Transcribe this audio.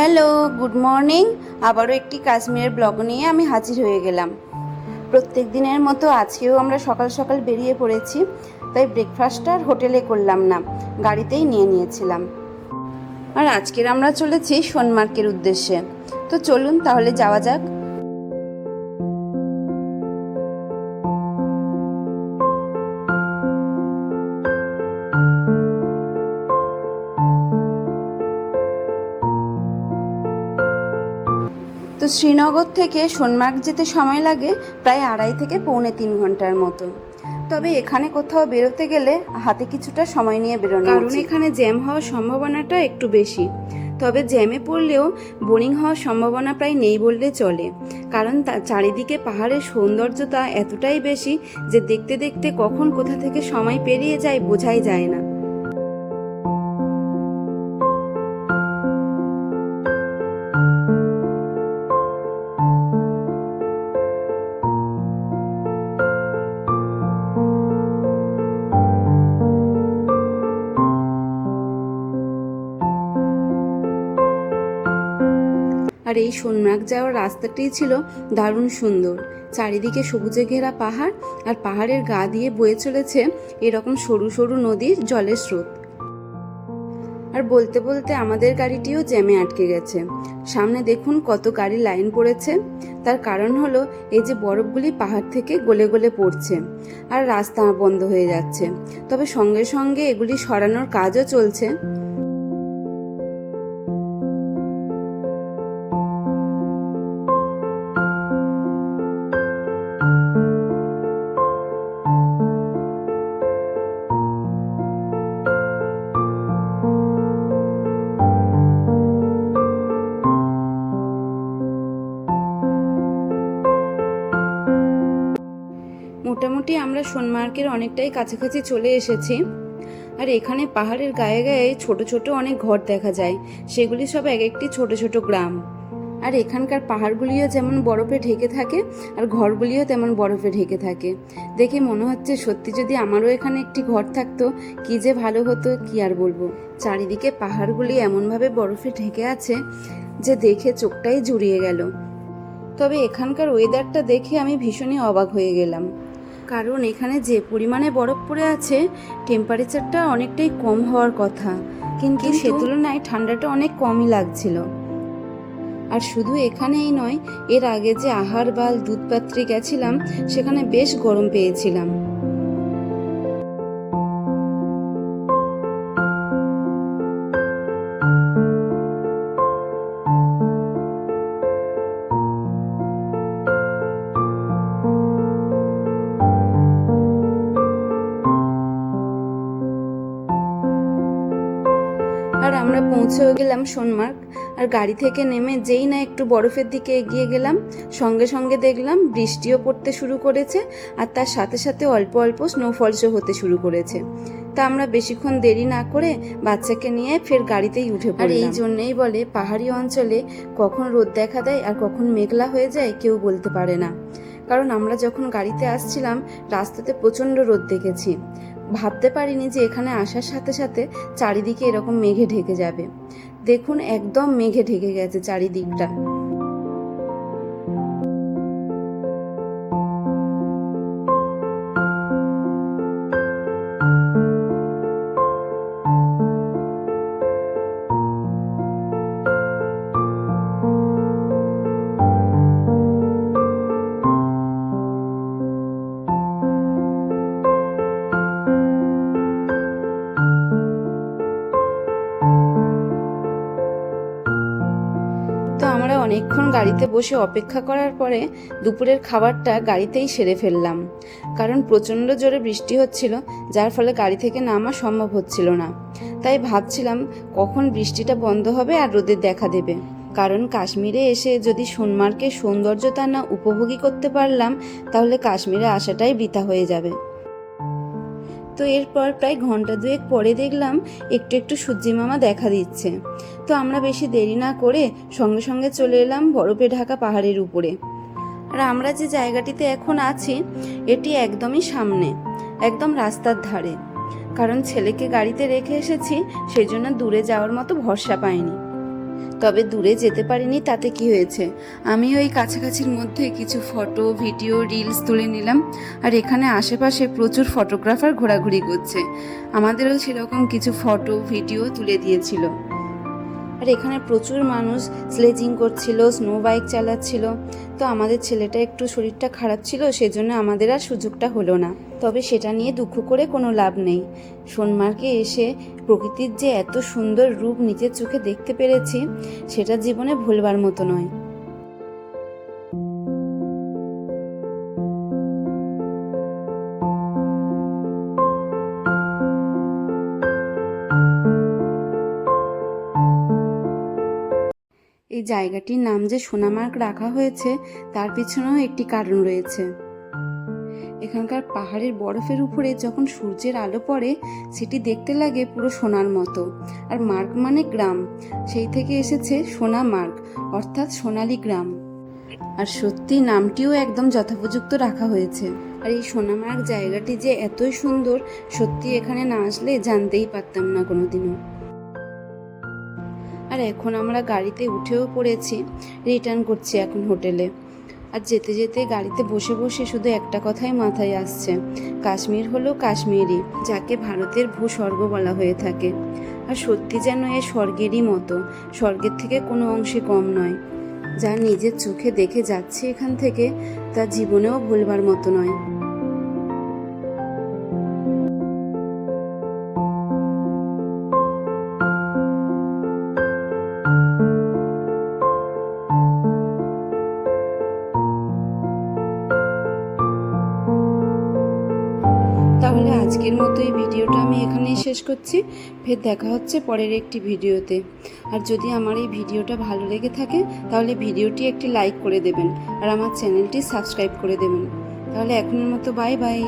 Hello, good morning. আবারও একটি কাশ্মীরের ব্লগ নিয়ে আমি হাজির হয়ে গেলাম। প্রত্যেক দিনের মতো আজকেও আমরা সকাল সকাল বেরিয়ে পড়েছি। তাই ব্রেকফাস্টটা আর হোটেলে করলাম না, গাড়িতেই নিয়ে নিয়েছিলাম। আর আজকের আমরা চলেছি সোনমার্গের উদ্দেশ্যে। তো চলুন তাহলে যাওয়া যাক। তো শ্রীনগর থেকে সোনমার্গ যেতে সময় লাগে প্রায় 2.5 থেকে 3.25 ঘন্টার মতো। তবে এখানে কোথাও বেরোতে গেলে হাতে কিছুটা সময় নিয়ে বেরোনো, কারণ এখানে জ্যাম হওয়ার সম্ভাবনাটা একটু বেশি। তবে জ্যামে পড়লেও বোরিং হওয়ার সম্ভাবনা প্রায় নেই বললে চলে, কারণ চারিদিকে পাহাড়ের সৌন্দর্যতা এতটাই বেশি যে দেখতে দেখতে কখন কোথা থেকে সময় পেরিয়ে যায় বোঝাই যায় না। আর এই সোনমার্গ যাওয়ার রাস্তাটি ছিল দারুণ সুন্দর। চারিদিকে সবুজে ঘেরা পাহাড়, আর পাহাড়ের গা দিয়ে বয়ে চলেছে এরকম সরু সরু নদীর জলের স্রোত। আর বলতে বলতে আমাদের গাড়িটিও জ্যামে আটকে গেছে। সামনে দেখুন কত গাড়ি লাইন পড়েছে। তার কারণ হলো এই যে বরফগুলি পাহাড় থেকে গলে গলে পড়ছে আর রাস্তা বন্ধ হয়ে যাচ্ছে। তবে সঙ্গে সঙ্গে এগুলি সরানোর কাজও চলছে। মোটামুটি আমরা সোনমার্গের অনেকটাই কাছাকাছি চলে এসেছি। আর এখানে পাহাড়ের গায়ে গায়ে ছোট ছোট অনেক ঘর দেখা যায়, সেগুলি সব এক একটি ছোট ছোট গ্রাম। আর এখানকার পাহাড়গুলিও যেমন বরফে ঢেকে থাকে আর ঘরগুলিও তেমন বরফে ঢেকে থাকে। দেখে মনে হচ্ছে সত্যি যদি আমারও এখানে একটি ঘর থাকতো কি যে ভালো হতো, কি আর বলবো। চারিদিকে পাহাড়গুলি এমনভাবে বরফে ঢেকে আছে যে দেখে চোখটাই জুড়িয়ে গেল। তবে এখানকার ওয়েদারটা দেখে আমি ভীষণই অবাক হয়ে গেলাম, কারণ এখানে যে পরিমাণে বরফ পড়ে আছে টেম্পারেচারটা অনেকটাই কম হওয়ার কথা, কিন্তু সে তুলনায় ঠান্ডাটা অনেক কমই লাগছিল। আর শুধু এখানেই নয়, এর আগে যে আহারবাল দুধপাত্রে গেছিলাম সেখানে বেশ গরম পেয়েছিলাম। আর আমরা পৌঁছেও গেলাম সোনমার্গ। আর গাড়ি থেকে নেমে যেই না একটু বরফের দিকে এগিয়ে গেলাম, সঙ্গে সঙ্গে দেখলাম বৃষ্টিও পড়তে শুরু করেছে, আর তার সাথে সাথে অল্প অল্প স্নোফলসও হতে শুরু করেছে। তা আমরা বেশিক্ষণ দেরি না করে বাচ্চাকে নিয়ে ফের গাড়িতেই উঠে পড়লাম। আর এই জন্যেই বলে পাহাড়ি অঞ্চলে কখন রোদ দেখা দেয় আর কখন মেঘলা হয়ে যায় কেউ বলতে পারে না। কারণ আমরা যখন গাড়িতে আসছিলাম রাস্তাতে প্রচণ্ড রোদ দেখেছি, ভাবতে পারিনি যে এখানে আসার সাথে সাথে চারিদিকে এরকম মেঘে ঢেকে যাবে। দেখুন একদম মেঘে ঢেকে গেছে চারিদিকটা। তো আমরা অনেকক্ষণ গাড়িতে বসে অপেক্ষা করার পরে দুপুরের খাবারটা গাড়িতেই সেরে ফেললাম, কারণ প্রচণ্ড জোরে বৃষ্টি হচ্ছিল, যার ফলে গাড়ি থেকে নামা সম্ভব হচ্ছিল না। তাই ভাবছিলাম কখন বৃষ্টিটা বন্ধ হবে আর রোদের দেখা দেবে, কারণ কাশ্মীরে এসে যদি সোনমার্গের সৌন্দর্যতা না উপভোগী করতে পারলাম তাহলে কাশ্মীরে আসাটাই বৃথা হয়ে যাবে। তো এরপর প্রায় ঘন্টা দুয়েক পরে দেখলাম একটু একটু সূর্যি মামা দেখা দিচ্ছে। তো আমরা বেশি দেরি না করে সঙ্গে সঙ্গে চলে এলাম বরফে ঢাকা পাহাড়ের উপরে। আর আমরা যে জায়গাটিতে এখন আছি এটি একদমই সামনে, একদম রাস্তার ধারে। কারণ ছেলেকে গাড়িতে রেখে এসেছি, সেই জন্য দূরে যাওয়ার মতো ভরসা পাইনি। তবে দূরে যেতে পারিনি, তাতে কি হয়েছে, আমি ওই কাছাকাছির মধ্যে কিছু ফটো, ভিডিও, রিলস তুলে নিলাম। আর এখানে আশেপাশে প্রচুর ফটোগ্রাফার ঘোরাঘুরি করছে, আমাদেরও সেরকম কিছু ফটো ভিডিও তুলে দিয়েছিল। আর এখানে প্রচুর মানুষ স্লেজিং করছিল, স্নো বাইক চালাচ্ছিল। তো আমাদের ছেলেটা একটু শরীরটা খারাপ ছিল, সেজন্য আমাদের আর সুযোগটা হলো না। তবে সেটা নিয়ে দুঃখ করে কোনো লাভ নেই। সোনমার্গে এসে প্রকৃতির যে এত সুন্দর রূপ নিজের চোখে দেখতে পেরেছি, সেটা জীবনে ভুলবার মতো নয়। এই জায়গাটির নাম যে সোনামার্গ রাখা হয়েছে, তার পিছনেও একটি কারণ রয়েছে। এখানকার পাহাড়ের বরফের উপরে যখন সূর্যের আলো পড়ে, সেটি দেখতে লাগে পুরো সোনার মতো। আর মার্গ মানে গ্রাম, সেই থেকে এসেছে সোনা মার্গ, অর্থাৎ সোনালী গ্রাম। আর সত্যি নামটিও একদম যথোপযুক্ত রাখা হয়েছে। আর এই সোনামার্গ জায়গাটি যে এতই সুন্দর, সত্যি এখানে না আসলে জানতেই পারতাম না কোনোদিনও। আর এখন আমরা গাড়িতে উঠেও পড়েছি, রিটার্ন করছি এখন হোটেলে। আর যেতে যেতে গাড়িতে বসে বসে শুধু একটা কথাই মাথায় আসছে, কাশ্মীর হলো কাশ্মীরি, যাকে ভারতের ভূস্বর্গ বলা হয়ে থাকে। আর সত্যি যেন এ স্বর্গেরই মতো, স্বর্গের থেকে কোনো অংশে কম নয়। যা নিজের চোখে দেখে যাচ্ছে এখান থেকে, তা জীবনেও ভুলবার মতো নয়। তাহলে আজকের মতো এই ভিডিওটা আমি এখানেই শেষ করছি। ফের দেখা হচ্ছে পরের একটি ভিডিওতে। আর যদি আমার এই ভিডিওটা ভালো লেগে থাকে, তাহলে ভিডিওটি একটি লাইক করে দেবেন আর আমার চ্যানেলটি সাবস্ক্রাইব করে দেবেন। তাহলে এখনের মতো বাই বাই।